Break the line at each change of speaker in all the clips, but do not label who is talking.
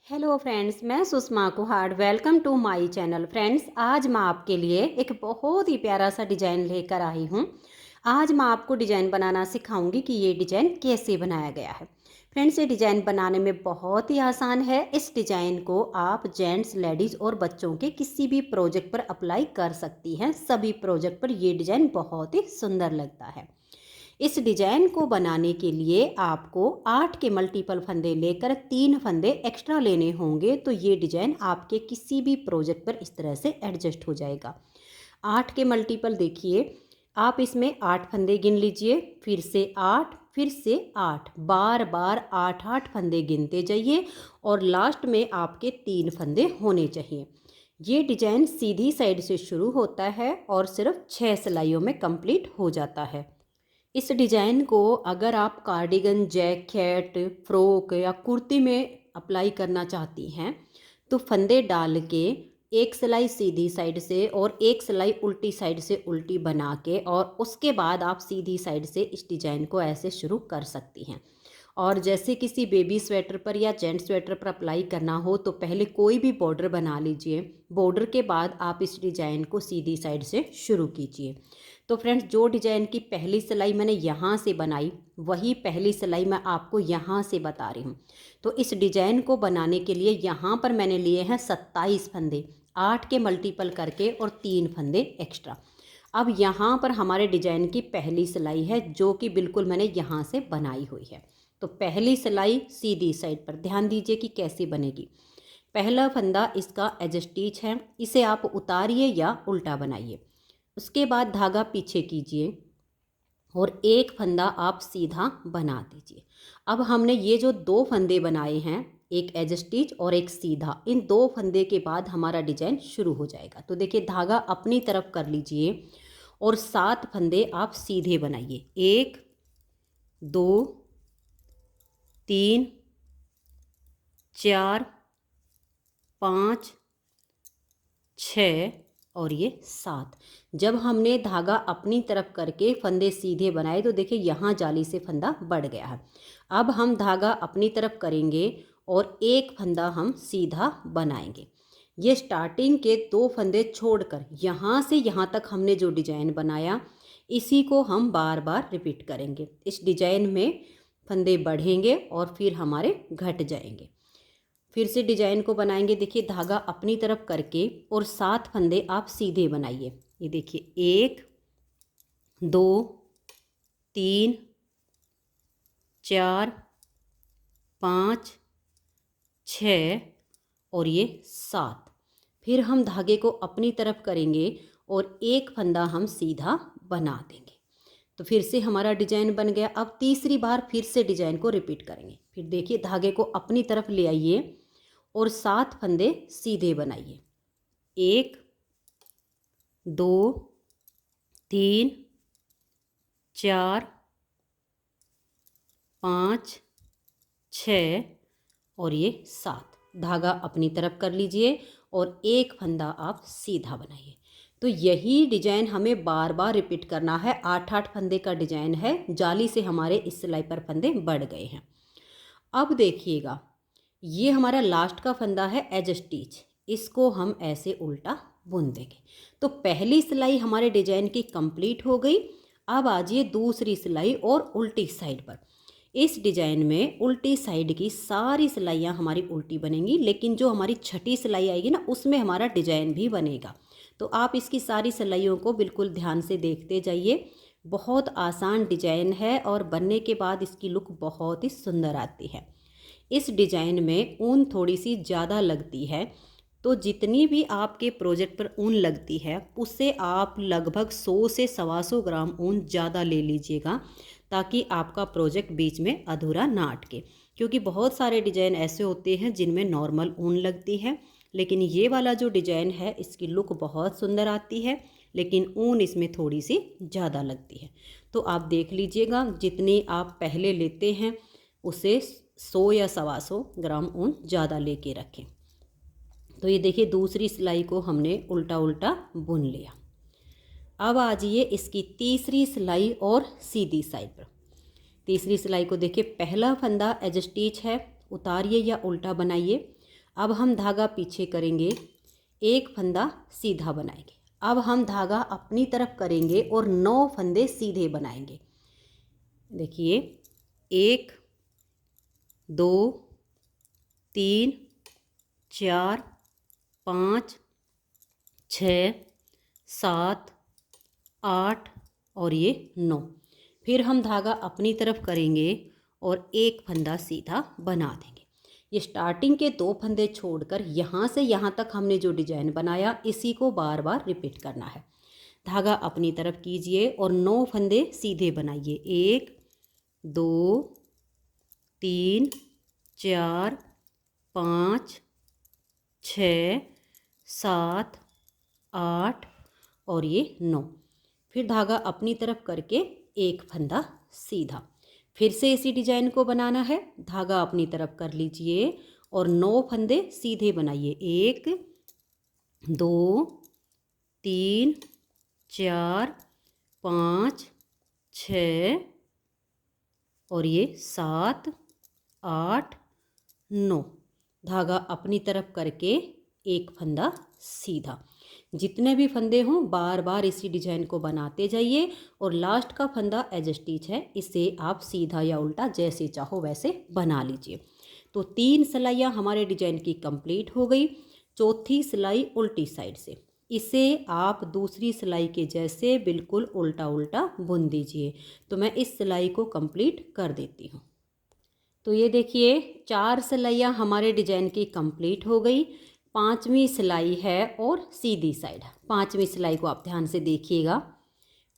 Hello friends, मैं Sushma Kuhad. Welcome to my channel. Friends, आज मैं आपके लिए एक बहुत ही प्यारा सा डिज़ाइन लेकर आई हूँ। आज मैं आपको डिज़ाइन बनाना सिखाऊंगी कि ये डिज़ाइन कैसे बनाया गया है। फ्रेंड्स, ये डिज़ाइन बनाने में बहुत ही आसान है। इस डिज़ाइन को आप जेंट्स, लेडीज़ और बच्चों के किसी भी प्रोजेक्ट पर अप्लाई कर सकती हैं। सभी प्रोजेक्ट पर ये डिज़ाइन बहुत ही सुंदर लगता है। इस डिजाइन को बनाने के लिए आपको 8 के मल्टीपल फंदे लेकर 3 फंदे एक्स्ट्रा लेने होंगे, तो ये डिजाइन आपके किसी भी प्रोजेक्ट पर इस तरह से एडजस्ट हो जाएगा। 8 के मल्टीपल देखिए, आप इसमें 8 फंदे गिन लीजिए, फिर से 8, फिर से 8, बार बार 8-8 फंदे गिनते जाइए और लास्ट में आपके 3 फंदे होने चाहिए। ये डिजाइन सीधी साइड से शुरू होता है और सिर्फ 6 सिलाइयों में कंप्लीट हो जाता है। इस डिज़ाइन को अगर आप कार्डिगन, जैकेट, फ्रॉक या कुर्ती में अप्लाई करना चाहती हैं तो फंदे डाल के एक सिलाई सीधी साइड से और एक सिलाई उल्टी साइड से उल्टी बना के और उसके बाद आप सीधी साइड से इस डिज़ाइन को ऐसे शुरू कर सकती हैं। और जैसे किसी बेबी स्वेटर पर या जेंट स्वेटर पर अप्लाई करना हो तो पहले कोई भी बॉर्डर बना लीजिए। बॉर्डर के बाद आप इस डिज़ाइन को सीधी साइड से शुरू कीजिए। तो फ्रेंड्स, जो डिज़ाइन की पहली सिलाई मैंने यहाँ से बनाई वही पहली सिलाई मैं आपको यहाँ से बता रही हूँ। तो इस डिज़ाइन को बनाने के लिए यहाँ पर मैंने लिए हैं 27 फंदे, 8 के मल्टीपल करके और 3 फंदे एक्स्ट्रा। अब यहाँ पर हमारे डिज़ाइन की पहली सिलाई है जो कि बिल्कुल मैंने यहाँ से बनाई हुई है। तो पहली सिलाई सीधी साइड पर ध्यान दीजिए कि कैसी बनेगी। पहला फंदा इसका एज स्टिच है, इसे आप उतारिए या उल्टा बनाइए। उसके बाद धागा पीछे कीजिए और एक फंदा आप सीधा बना दीजिए। अब हमने ये जो 2 फंदे बनाए हैं, एक एज स्टिच और एक सीधा, इन 2 फंदे के बाद हमारा डिजाइन शुरू हो जाएगा। तो देखिए, धागा अपनी तरफ कर लीजिए और 7 फंदे आप सीधे बनाइए। 1, 2, 3, 4, 5, 6 और ये 7। जब हमने धागा अपनी तरफ करके फंदे सीधे बनाए तो देखिए यहाँ जाली से फंदा बढ़ गया है। अब हम धागा अपनी तरफ करेंगे और एक फंदा हम सीधा बनाएंगे। ये स्टार्टिंग के 2 फंदे छोड़कर यहाँ से यहाँ तक हमने जो डिजाइन बनाया इसी को हम बार बार रिपीट करेंगे। इस डिजाइन में फंदे बढ़ेंगे और फिर हमारे घट जाएंगे। फिर से डिजाइन को बनाएंगे। देखिए, धागा अपनी तरफ करके और 7 फंदे आप सीधे बनाइए। ये देखिए, 1, 2, 3, 4, 5, 6 और ये 7। फिर हम धागे को अपनी तरफ करेंगे और एक फंदा हम सीधा बना देंगे। तो फिर से हमारा डिजाइन बन गया। अब तीसरी बार फिर से डिजाइन को रिपीट करेंगे। फिर देखिए, धागे को अपनी तरफ ले आइए और 7 फंदे सीधे बनाइए। 1, 2, 3, 4, 5, 6 और ये 7। धागा अपनी तरफ कर लीजिए और एक फंदा आप सीधा बनाइए। तो यही डिजाइन हमें बार बार रिपीट करना है। 8-8 फंदे का डिजाइन है। जाली से हमारे इस सिलाई पर फंदे बढ़ गए हैं। अब देखिएगा, ये हमारा लास्ट का फंदा है एज स्टिच, इसको हम ऐसे उल्टा बुन देंगे। तो पहली सिलाई हमारे डिजाइन की कंप्लीट हो गई। अब आ जाइए दूसरी सिलाई और उल्टी साइड पर। इस डिजाइन में उल्टी साइड की सारी सिलाइयाँ हमारी उल्टी बनेंगी, लेकिन जो हमारी छठी सिलाई आएगी ना उसमें हमारा डिजाइन भी बनेगा। तो आप इसकी सारी सिलाइयों को बिल्कुल ध्यान से देखते जाइए। बहुत आसान डिजाइन है और बनने के बाद इसकी लुक बहुत ही सुंदर आती है। इस डिज़ाइन में ऊन थोड़ी सी ज़्यादा लगती है, तो जितनी भी आपके प्रोजेक्ट पर ऊन लगती है उससे आप लगभग 100 से 125 ग्राम ऊन ज़्यादा ले लीजिएगा, ताकि आपका प्रोजेक्ट बीच में अधूरा ना अटके। क्योंकि बहुत सारे डिज़ाइन ऐसे होते हैं जिनमें नॉर्मल ऊन लगती है, लेकिन ये वाला जो डिज़ाइन है इसकी लुक बहुत सुंदर आती है, लेकिन ऊन इसमें थोड़ी सी ज़्यादा लगती है। तो आप देख लीजिएगा, जितनी आप पहले लेते हैं उसे 100 या 125 ग्राम ऊन ज़्यादा लेके रखें। तो ये देखिए, दूसरी सिलाई को हमने उल्टा उल्टा बुन लिया। अब आ जाइए इसकी तीसरी सिलाई और सीधी साइड पर। तीसरी सिलाई को देखिए, पहला फंदा एज स्टिच है, उतारिए या उल्टा बनाइए। अब हम धागा पीछे करेंगे, एक फंदा सीधा बनाएंगे। अब हम धागा अपनी तरफ करेंगे और 9 फंदे सीधे बनाएंगे। देखिए 1 2 3 4 5 6 7 8 और ये 9। फिर हम धागा अपनी तरफ करेंगे और एक फंदा सीधा बना देंगे। ये स्टार्टिंग के 2 फंदे छोड़कर यहाँ से यहाँ तक हमने जो डिजाइन बनाया इसी को बार बार रिपीट करना है। धागा अपनी तरफ कीजिए और 9 फंदे सीधे बनाइए। 1 2 3 4 5 6 7 8 और ये 9। फिर धागा अपनी तरफ करके एक फंदा सीधा। फिर से इसी डिजाइन को बनाना है। धागा अपनी तरफ कर लीजिए और 9 फंदे सीधे बनाइए। 1 2 3 4 5 6 और ये 7 8 9। धागा अपनी तरफ करके एक फंदा सीधा। जितने भी फंदे हों बार बार इसी डिजाइन को बनाते जाइए और लास्ट का फंदा एज स्टिच है, इसे आप सीधा या उल्टा जैसे चाहो वैसे बना लीजिए। तो 3 सिलाइयाँ हमारे डिजाइन की कंप्लीट हो गई। चौथी सिलाई उल्टी साइड से, इसे आप दूसरी सिलाई के जैसे बिल्कुल उल्टा उल्टा बुन दीजिए। तो मैं इस सिलाई को कंप्लीट कर देती हूँ। तो ये देखिए 4 सिलाइयाँ हमारे डिजाइन की कंप्लीट हो गई। 5वीं सिलाई है और सीधी साइड। 5वीं सिलाई को आप ध्यान से देखिएगा।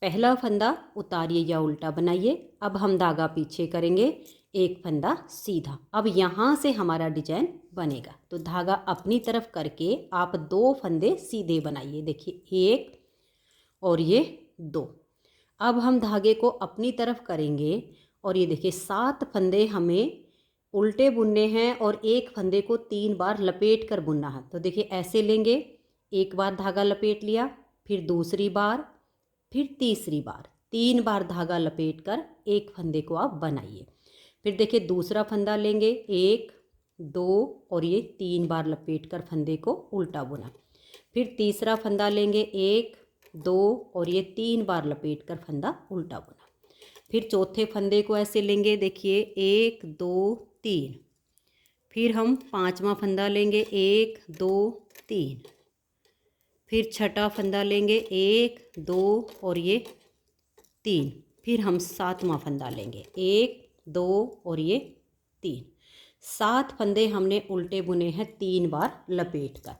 पहला फंदा उतारिए या उल्टा बनाइए। अब हम धागा पीछे करेंगे, एक फंदा सीधा। अब यहाँ से हमारा डिजाइन बनेगा। तो धागा अपनी तरफ करके आप 2 फंदे सीधे बनाइए। देखिए 1 और ये 2। अब हम धागे को अपनी तरफ करेंगे और ये देखिए 7 फंदे हमें उल्टे बुनने हैं और एक फंदे को 3 बार लपेट कर बुनना है। तो देखिए ऐसे लेंगे, एक बार धागा लपेट लिया, फिर दूसरी बार, फिर तीसरी बार, 3 बार धागा लपेट कर एक फंदे को आप बनाइए। फिर देखिए दूसरा फंदा लेंगे, 1 2 और ये 3 बार लपेट कर फंदे को उल्टा बुना। फिर तीसरा फंदा लेंगे, 1 2 और ये 3 बार लपेट कर फंदा उल्टा बुना। फिर चौथे फंदे को ऐसे लेंगे, देखिए 1 2 3। फिर हम 5वां फंदा लेंगे, 1 2 3। फिर छठा फंदा लेंगे, 1 2 और ये 3। फिर हम 7वां फंदा लेंगे, 1 2 और ये 3। 7 फंदे हमने उल्टे बुने हैं 3 बार लपेट कर।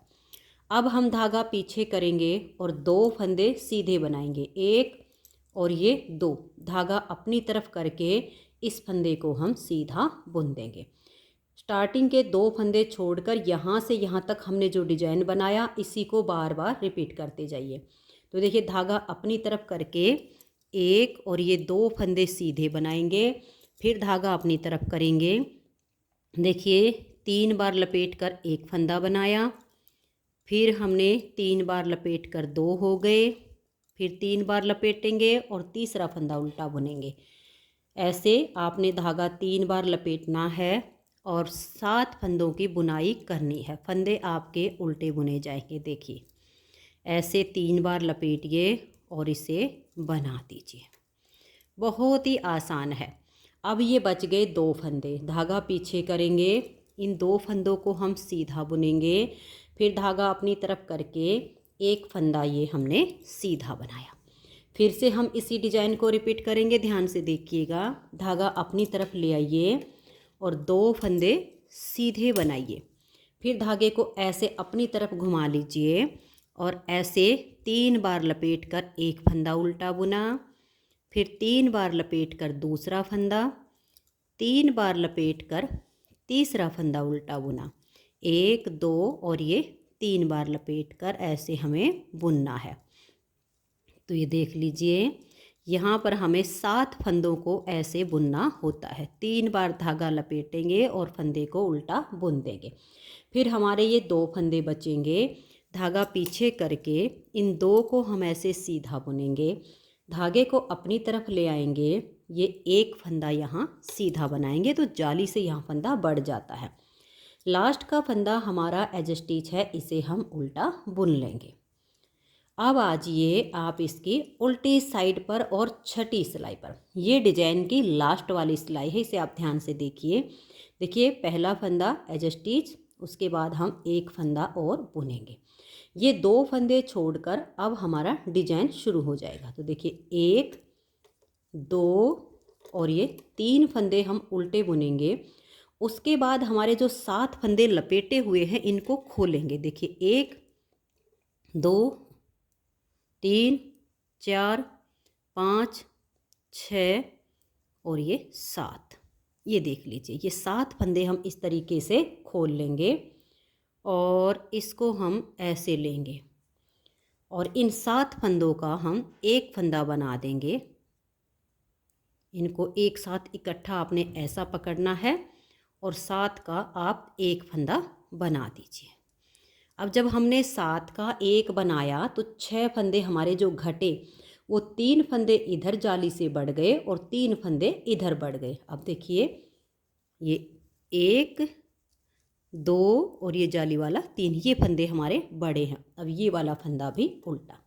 अब हम धागा पीछे करेंगे और 2 फंदे सीधे बनाएंगे, 1 और ये 2। धागा अपनी तरफ करके इस फंदे को हम सीधा बुन देंगे। स्टार्टिंग के 2 फंदे छोड़कर यहाँ से यहाँ तक हमने जो डिजाइन बनाया इसी को बार बार रिपीट करते जाइए। तो देखिए धागा अपनी तरफ करके 1 और ये 2 फंदे सीधे बनाएंगे। फिर धागा अपनी तरफ करेंगे, देखिए 3 बार लपेट कर एक फंदा बनाया। फिर हमने 3 बार लपेट कर 2 हो गए। फिर 3 बार लपेटेंगे और तीसरा फंदा उल्टा बुनेंगे। ऐसे आपने धागा 3 बार लपेटना है और 7 फंदों की बुनाई करनी है। फंदे आपके उल्टे बुने जाएंगे। देखिए ऐसे 3 बार लपेटिए और इसे बना दीजिए। बहुत ही आसान है। अब ये बच गए 2 फंदे। धागा पीछे करेंगे, इन 2 फंदों को हम सीधा बुनेंगे। फिर धागा अपनी तरफ करके एक फंदा ये हमने सीधा बनाया। फिर से हम इसी डिजाइन को रिपीट करेंगे। ध्यान से देखिएगा। धागा अपनी तरफ ले आइए और 2 फंदे सीधे बनाइए। फिर धागे को ऐसे अपनी तरफ घुमा लीजिए और ऐसे 3 बार लपेट कर एक फंदा उल्टा बुना। फिर 3 बार लपेट कर दूसरा फंदा, 3 बार लपेट कर तीसरा फंदा उल्टा बुना। 1 2 और ये 3 बार लपेट कर ऐसे हमें बुनना है। तो ये देख लीजिए यहाँ पर हमें 7 फंदों को ऐसे बुनना होता है। 3 बार धागा लपेटेंगे और फंदे को उल्टा बुन देंगे। फिर हमारे ये 2 फंदे बचेंगे। धागा पीछे करके इन 2 को हम ऐसे सीधा बुनेंगे। धागे को अपनी तरफ ले आएंगे, ये एक फंदा यहाँ सीधा बनाएंगे तो जाली से यहाँ फंदा बढ़ जाता है। लास्ट का फंदा हमारा एज स्टिच है, इसे हम उल्टा बुन लेंगे। अब आ जाइए आप इसकी उल्टी साइड पर और छठी सिलाई पर। ये डिजाइन की लास्ट वाली सिलाई है, इसे आप ध्यान से देखिए। देखिए पहला फंदा एज स्टिच, उसके बाद हम एक फंदा और बुनेंगे। ये 2 फंदे छोड़कर अब हमारा डिजाइन शुरू हो जाएगा। तो देखिए 1 2 और ये 3 फंदे हम उल्टे बुनेंगे। उसके बाद हमारे जो 7 फंदे लपेटे हुए हैं इनको खोलेंगे। देखिए 1 2 3 4 5 6 और ये 7। ये देख लीजिए, ये 7 फंदे हम इस तरीके से खोल लेंगे और इसको हम ऐसे लेंगे और इन 7 फंदों का हम एक फंदा बना देंगे। इनको एक साथ इकट्ठा आपने ऐसा पकड़ना है और 7 का आप एक फंदा बना दीजिए। अब जब हमने 7 का एक बनाया तो 6 फंदे हमारे जो घटे वो 3 फंदे इधर जाली से बढ़ गए और 3 फंदे इधर बढ़ गए। अब देखिए ये 1 2 और ये जाली वाला 3, ये फंदे हमारे बड़े हैं। अब ये वाला फंदा भी उल्टा।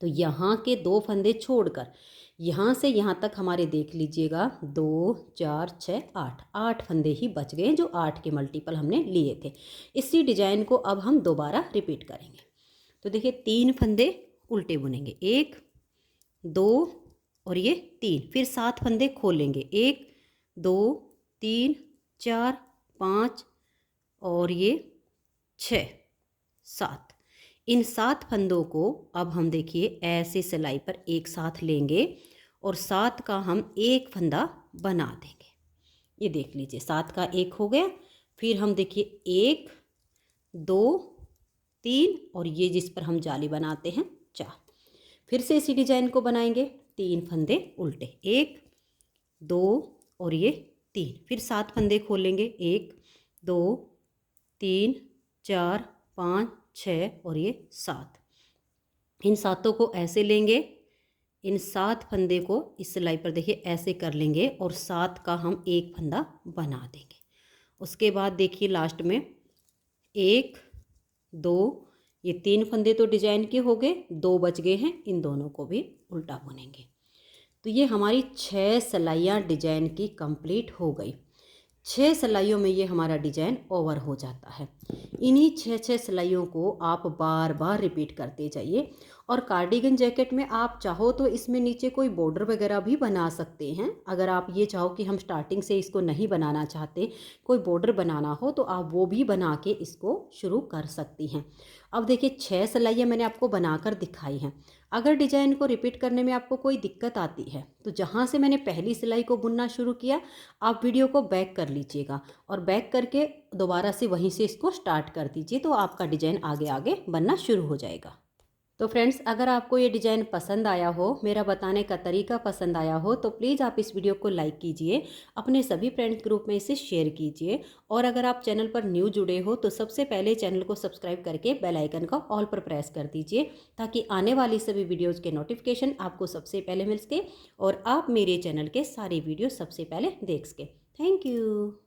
तो यहाँ के 2 फंदे छोड़कर यहाँ से यहाँ तक हमारे देख लीजिएगा 2 4 6 8 फंदे ही बच गए, जो 8 के मल्टीपल हमने लिए थे। इसी डिजाइन को अब हम दोबारा रिपीट करेंगे। तो देखिए 3 फंदे उल्टे बुनेंगे, 1 2 और ये 3, फिर 7 फंदे खोलेंगे, 1 2 3 4 5 और ये 6 7। इन 7 फंदों को अब हम देखिए ऐसे सिलाई पर एक साथ लेंगे और 7 का हम एक फंदा बना देंगे। ये देख लीजिए 7 का एक हो गया। फिर हम देखिए 1 2 3 और ये जिस पर हम जाली बनाते हैं 4। फिर से इसी डिजाइन को बनाएंगे, 3 फंदे उल्टे, 1 2 और ये 3, फिर 7 फंदे खोलेंगे, 1 2 3 4 5 6 और ये 7। इन 7 को ऐसे लेंगे, इन 7 फंदे को इस सिलाई पर देखिए ऐसे कर लेंगे और 7 का हम एक फंदा बना देंगे। उसके बाद देखिए लास्ट में 1 2, ये 3 फंदे तो डिजाइन के हो गए, 2 बच गए हैं, इन दोनों को भी उल्टा बुनेंगे। तो ये हमारी 6 सिलाइयाँ डिजाइन की कंप्लीट हो गई। 6 सिलाइयों में ये हमारा डिजाइन ओवर हो जाता है। इन्हीं 6 सिलाइयों को आप बार बार रिपीट करते जाइए। और कार्डिगन जैकेट में आप चाहो तो इसमें नीचे कोई बॉर्डर वगैरह भी बना सकते हैं। अगर आप ये चाहो कि हम स्टार्टिंग से इसको नहीं बनाना चाहते, कोई बॉर्डर बनाना हो, तो आप वो भी बना के इसको शुरू कर सकती हैं। अब देखिए 6 सिलाइयाँ मैंने आपको बनाकर दिखाई हैं। अगर डिजाइन को रिपीट करने में आपको कोई दिक्कत आती है तो जहाँ से मैंने पहली सिलाई को बुनना शुरू किया, आप वीडियो को बैक कर लीजिएगा और बैक करके दोबारा से वहीं से इसको स्टार्ट कर दीजिए, तो आपका डिजाइन आगे आगे बनना शुरू हो जाएगा। तो फ्रेंड्स, अगर आपको ये डिज़ाइन पसंद आया हो, मेरा बताने का तरीका पसंद आया हो, तो प्लीज़ आप इस वीडियो को लाइक कीजिए, अपने सभी फ्रेंड्स ग्रुप में इसे शेयर कीजिए। और अगर आप चैनल पर न्यू जुड़े हो तो सबसे पहले चैनल को सब्सक्राइब करके बेल आइकन का ऑल पर प्रेस कर दीजिए, ताकि आने वाली सभी वीडियोज़ के नोटिफिकेशन आपको सबसे पहले मिल सके और आप मेरे चैनल के सारे वीडियो सबसे पहले देख सके। Thank you.